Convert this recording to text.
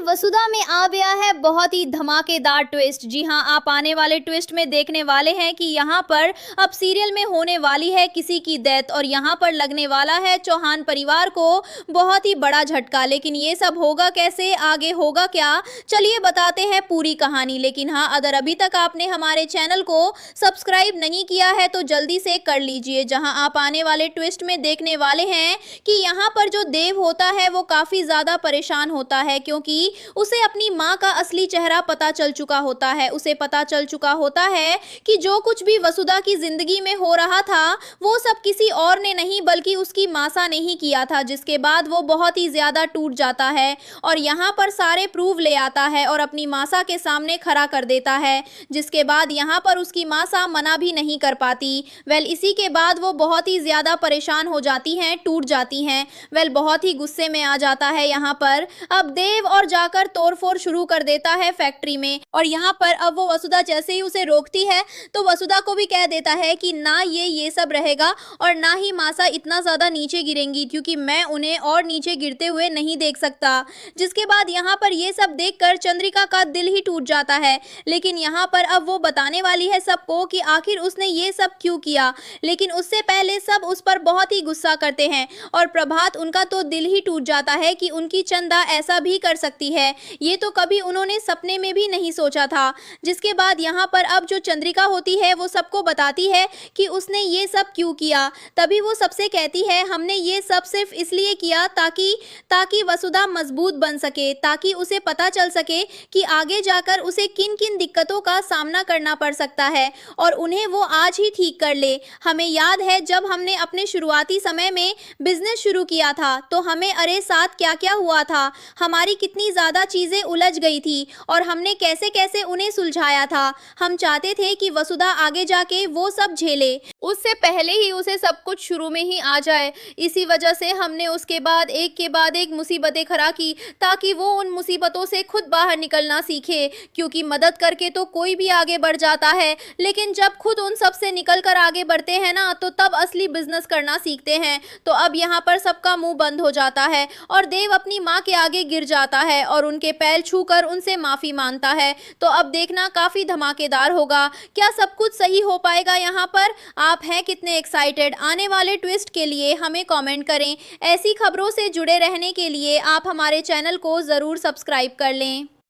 Serial वसुधा में आ गया है बहुत ही धमाकेदार ट्विस्ट। जी हां, आप आने वाले ट्विस्ट में देखने वाले हैं कि यहां पर अब सीरियल में होने वाली है किसी की डेथ और यहां पर लगने वाला है चौहान परिवार को बहुत ही बड़ा झटका। लेकिन ये सब होगा कैसे, आगे होगा क्या, चलिए बताते हैं पूरी कहानी। लेकिन हाँ, अगर अभी तक आपने हमारे चैनल को सब्सक्राइब नहीं किया है तो जल्दी से कर लीजिए। जहां आप आने वाले ट्विस्ट में देखने वाले हैं कि यहाँ पर जो देव होता है वो काफ़ी ज़्यादा परेशान होता है, क्योंकि उसे अपनी माँ का असली चेहरा पता चल चुका होता है। उसे पता चल चुका होता है कि जो कुछ भी वसुधा की ज़िंदगी में हो रहा था वो सब किसी और ने नहीं बल्कि उसकी मासा ने ही किया था। जिसके बाद वो बहुत ही ज़्यादा टूट जाता है और यहाँ पर सारे प्रूफ ले आता है और अपनी मासा के सामने खड़ा कर देता है। जिसके बाद यहाँ पर उसकी मासा मना भी नहीं कर पाती। इसी के बाद वो बहुत ही ज़्यादा परेशान हो जाती हैं, टूट जाती हैं। बहुत ही गुस्से में आ जाता है यहाँ पर अब देव और जाकर तोड़फोड़ शुरू कर देता है फैक्ट्री में। और यहाँ पर अब वो वसुधा जैसे ही उसे रोकती है तो वसुधा को भी कह देता है कि ना ये सब रहेगा और ना ही मासा इतना ज़्यादा नीचे गिरेंगी, क्योंकि मैं उन्हें और नीचे गिरते हुए नहीं देख सकता। जिसके बाद यहाँ पर ये सब देखकर चंद्रिका का दिल ही टूट जाता है। लेकिन यहाँ पर अब वो बताने वाली है सबको कि आखिर उसने ये सब क्यों किया। लेकिन उससे पहले सब उस पर बहुत ही गुस्सा करते हैं और प्रभात उनका तो दिल ही टूट जाता है कि उनकी चंदा ऐसा भी कर सकती है। ये तो कभी उन्होंने सपने में भी नहीं सोचा था। जिसके बाद यहाँ पर अब जो चंद्रिका होती है वो सबको बताती है कि उसने ये सब क्यों किया। तभी वो सबसे कहती है हमने ये सब सिर्फ इसलिए किया ताकि वसुधा मजबूत बन सके, ताकि उसे पता चल सके कि आगे जाकर उसे किन किन दिक्कतों का सामना करना पड़ सकता है और उन्हें वो आज ही ठीक कर ले। हमें याद है जब हमने अपने शुरुआती समय में बिजनेस शुरू किया था तो हमें अरे साथ क्या क्या हुआ था, हमारी कितनी ज़्यादा चीज़ें उलझ गई थी और हमने कैसे कैसे उन्हें सुलझाया था। हम चाहते थे कि वसुधा आगे जाके वो सब झेले, उससे पहले ही उसे सब कुछ शुरू में ही आ जाए। इसी वजह से हमने उसके बाद एक मुसीबतें खड़ा की ताकि वो उन मुसीबतों से खुद बाहर निकलना सीखे, क्योंकि मदद करके तो कोई भी आगे बढ़ जाता है, लेकिन जब खुद उन सब से निकल कर आगे बढ़ते हैं ना तो तब असली बिजनेस करना सीखते हैं। तो अब यहाँ पर सबका मुंह बंद हो जाता है और देव अपनी माँ के आगे गिर जाता है और उनके पैर छूकर उनसे माफ़ी मांगता है। तो अब देखना काफ़ी धमाकेदार होगा, क्या सब कुछ सही हो पाएगा यहाँ पर। आप हैं कितने एक्साइटेड आने वाले ट्विस्ट के लिए, हमें कमेंट करें। ऐसी खबरों से जुड़े रहने के लिए आप हमारे चैनल को ज़रूर सब्सक्राइब कर लें।